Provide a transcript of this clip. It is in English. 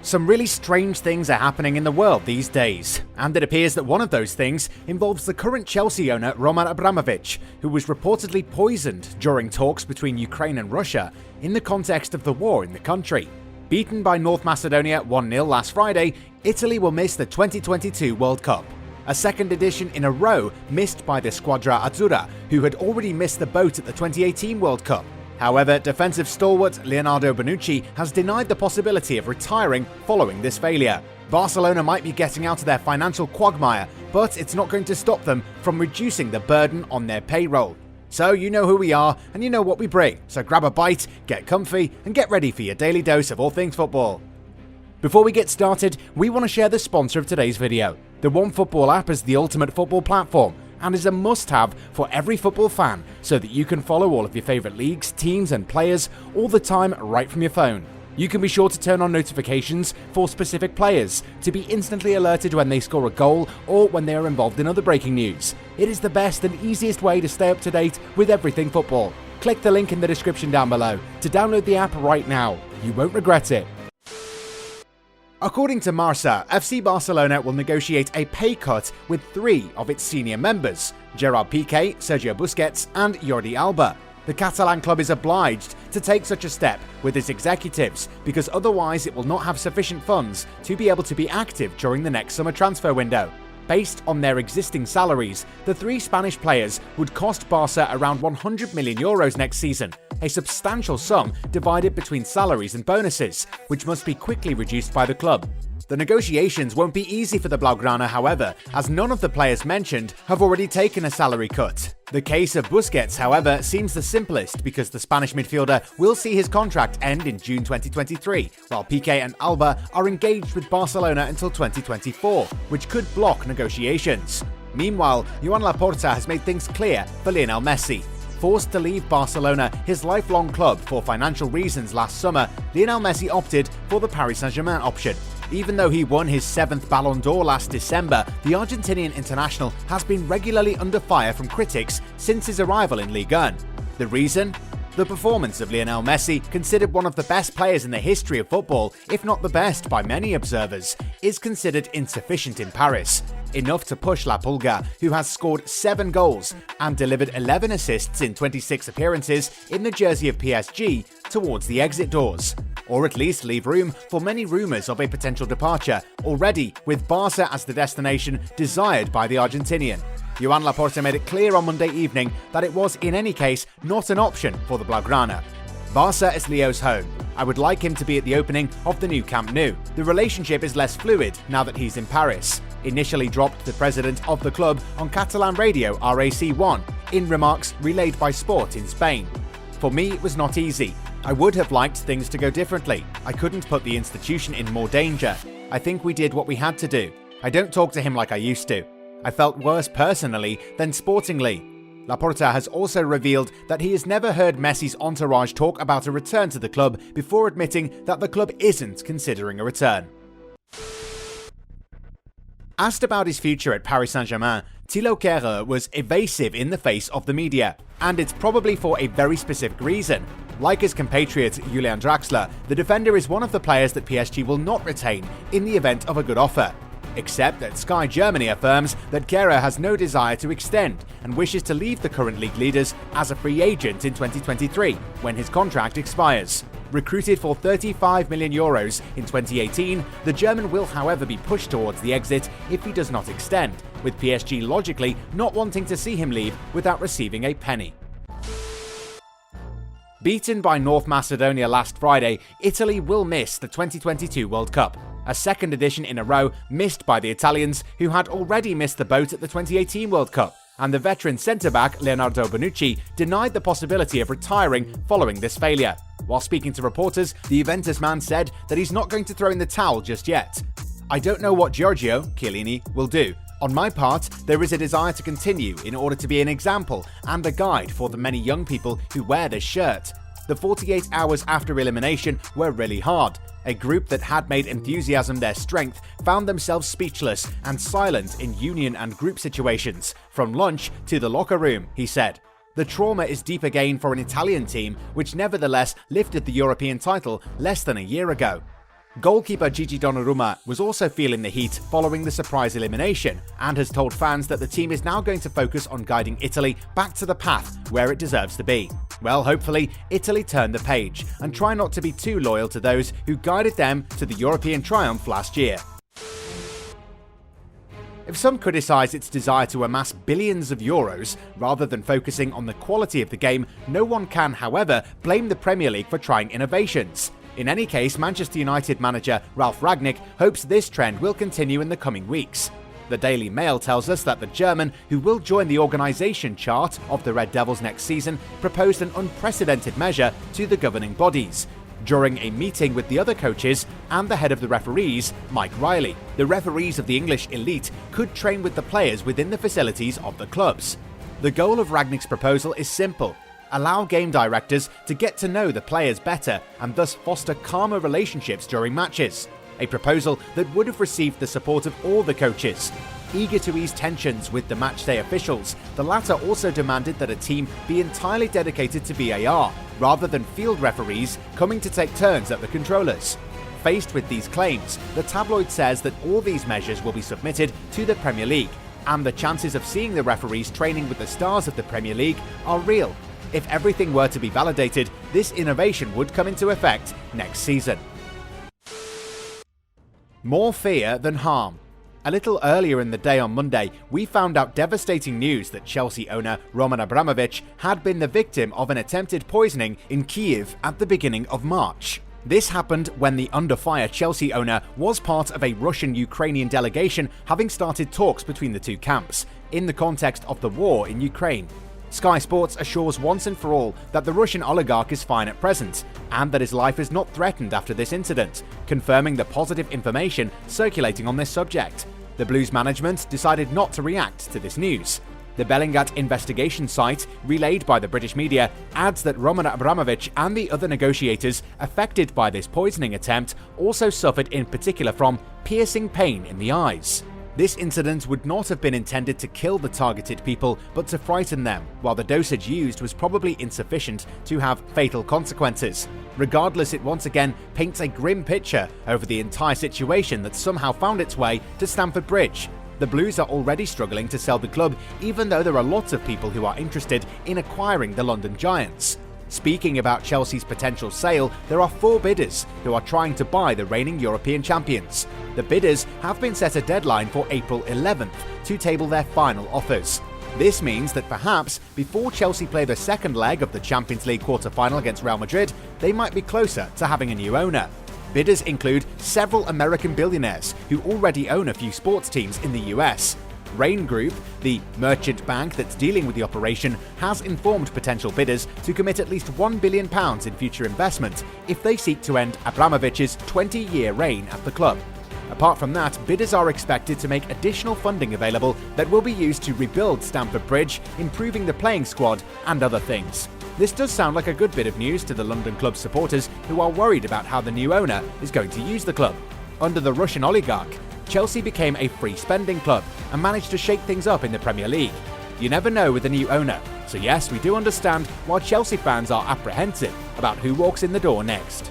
Some really strange things are happening in the world these days, and it appears that one of those things involves the current Chelsea owner Roman Abramovich, who was reportedly poisoned during talks between Ukraine and Russia in the context of the war in the country. Beaten by North Macedonia 1-0 last Friday, Italy will miss the 2022 World Cup. A second edition in a row missed by the Squadra Azzurra, who had already missed the boat at the 2018 World Cup. However, defensive stalwart Lionel Messi has denied the possibility of retiring following this failure. Barcelona might be getting out of their financial quagmire, but it's not going to stop them from reducing the burden on their payroll. So you know who we are and you know what we bring, so grab a bite, get comfy, and get ready for your daily dose of all things football. Before we get started, we want to share the sponsor of today's video. The OneFootball app is the ultimate football platform and is a must-have for every football fan so that you can follow all of your favourite leagues, teams and players all the time right from your phone. You can be sure to turn on notifications for specific players to be instantly alerted when they score a goal or when they are involved in other breaking news. It is the best and easiest way to stay up to date with everything football. Click the link in the description down below to download the app right now. You won't regret it. According to Marca, FC Barcelona will negotiate a pay cut with 3 of its senior members, Gerard Piqué, Sergio Busquets and Jordi Alba. The Catalan club is obliged to take such a step with its executives because otherwise it will not have sufficient funds to be able to be active during the next summer transfer window. Based on their existing salaries, the 3 Spanish players would cost Barca around €100 million next season, a substantial sum divided between salaries and bonuses, which must be quickly reduced by the club. The negotiations won't be easy for the Blaugrana, however, as none of the players mentioned have already taken a salary cut. The case of Busquets, however, seems the simplest because the Spanish midfielder will see his contract end in June 2023, while Piqué and Alba are engaged with Barcelona until 2024, which could block negotiations. Meanwhile, Joan Laporta has made things clear for Lionel Messi. Forced to leave Barcelona, his lifelong club, for financial reasons last summer, Lionel Messi opted for the Paris Saint-Germain option. Even though he won his 7th Ballon d'Or last December, the Argentinian international has been regularly under fire from critics since his arrival in Ligue 1. The reason? The performance of Lionel Messi, considered one of the best players in the history of football, if not the best by many observers, is considered insufficient in Paris. Enough to push La Pulga, who has scored 7 goals and delivered 11 assists in 26 appearances in the jersey of PSG, towards the exit doors. Or at least leave room for many rumours of a potential departure, already with Barca as the destination desired by the Argentinian. Joan Laporta made it clear on Monday evening that it was in any case not an option for the Blaugrana. Barca is Leo's home. I would like him to be at the opening of the new Camp Nou. The relationship is less fluid now that he's in Paris. Initially dropped the president of the club on Catalan radio RAC1 in remarks relayed by Sport in Spain. For me, it was not easy. I would have liked things to go differently. I couldn't put the institution in more danger. I think we did what we had to do. I don't talk to him like I used to. I felt worse personally than sportingly. Laporta has also revealed that he has never heard Messi's entourage talk about a return to the club before admitting that the club isn't considering a return. Asked about his future at Paris Saint-Germain, Thilo Kehrer was evasive in the face of the media, and it's probably for a very specific reason. Like his compatriot Julian Draxler, the defender is one of the players that PSG will not retain in the event of a good offer. Except that Sky Germany affirms that Kehrer has no desire to extend and wishes to leave the current league leaders as a free agent in 2023, when his contract expires. Recruited for €35 million in 2018, the German will however be pushed towards the exit if he does not extend, with PSG logically not wanting to see him leave without receiving a penny. Beaten by North Macedonia last Friday, Italy will miss the 2022 World Cup. A second edition in a row missed by the Italians, who had already missed the boat at the 2018 World Cup, and the veteran centre-back Leonardo Bonucci denied the possibility of retiring following this failure. While speaking to reporters, the Juventus man said that he's not going to throw in the towel just yet. I don't know what Giorgio Chiellini will do. On my part, there is a desire to continue in order to be an example and a guide for the many young people who wear this shirt. The 48 hours after elimination were really hard. A group that had made enthusiasm their strength found themselves speechless and silent in union and group situations, from lunch to the locker room, he said. The trauma is deep again for an Italian team which nevertheless lifted the European title less than a year ago. Goalkeeper Gigi Donnarumma was also feeling the heat following the surprise elimination and has told fans that the team is now going to focus on guiding Italy back to the path where it deserves to be. Well, hopefully, Italy turn the page and try not to be too loyal to those who guided them to the European triumph last year. If some criticise its desire to amass billions of euros rather than focusing on the quality of the game, no one can, however, blame the Premier League for trying innovations. In any case, Manchester United manager Ralf Rangnick hopes this trend will continue in the coming weeks. The Daily Mail tells us that the German, who will join the organisation chart of the Red Devils next season, proposed an unprecedented measure to the governing bodies during a meeting with the other coaches and the head of the referees, Mike Riley. The referees of the English elite could train with the players within the facilities of the clubs. The goal of Rangnick's proposal is simple: allow game directors to get to know the players better and thus foster calmer relationships during matches. A proposal that would have received the support of all the coaches. Eager to ease tensions with the matchday officials, the latter also demanded that a team be entirely dedicated to VAR, rather than field referees coming to take turns at the controllers. Faced with these claims, the tabloid says that all these measures will be submitted to the Premier League, and the chances of seeing the referees training with the stars of the Premier League are real. If everything were to be validated, this innovation would come into effect next season. More fear than harm. A little earlier in the day on Monday, we found out devastating news that Chelsea owner Roman Abramovich had been the victim of an attempted poisoning in Kiev at the beginning of March. This happened when the under-fire Chelsea owner was part of a Russian-Ukrainian delegation having started talks between the two camps, in the context of the war in Ukraine. Sky Sports assures once and for all that the Russian oligarch is fine at present, and that his life is not threatened after this incident, confirming the positive information circulating on this subject. The Blues management decided not to react to this news. The Bellingat investigation site, relayed by the British media, adds that Roman Abramovich and the other negotiators affected by this poisoning attempt also suffered in particular from piercing pain in the eyes. This incident would not have been intended to kill the targeted people, but to frighten them, while the dosage used was probably insufficient to have fatal consequences. Regardless, it once again paints a grim picture over the entire situation that somehow found its way to Stamford Bridge. The Blues are already struggling to sell the club, even though there are lots of people who are interested in acquiring the London Giants. Speaking about Chelsea's potential sale, there are 4 bidders who are trying to buy the reigning European champions. The bidders have been set a deadline for April 11th to table their final offers. This means that perhaps before Chelsea play the second leg of the Champions League quarter-final against Real Madrid, they might be closer to having a new owner. Bidders include several American billionaires who already own a few sports teams in the US. Rain Group, the merchant bank that's dealing with the operation, has informed potential bidders to commit at least £1 billion in future investment if they seek to end Abramovich's 20-year reign at the club. Apart from that, bidders are expected to make additional funding available that will be used to rebuild Stamford Bridge, improving the playing squad, and other things. This does sound like a good bit of news to the London club supporters who are worried about how the new owner is going to use the club. Under the Russian oligarch, Chelsea became a free spending club and managed to shake things up in the Premier League. You never know with a new owner, so yes, we do understand why Chelsea fans are apprehensive about who walks in the door next.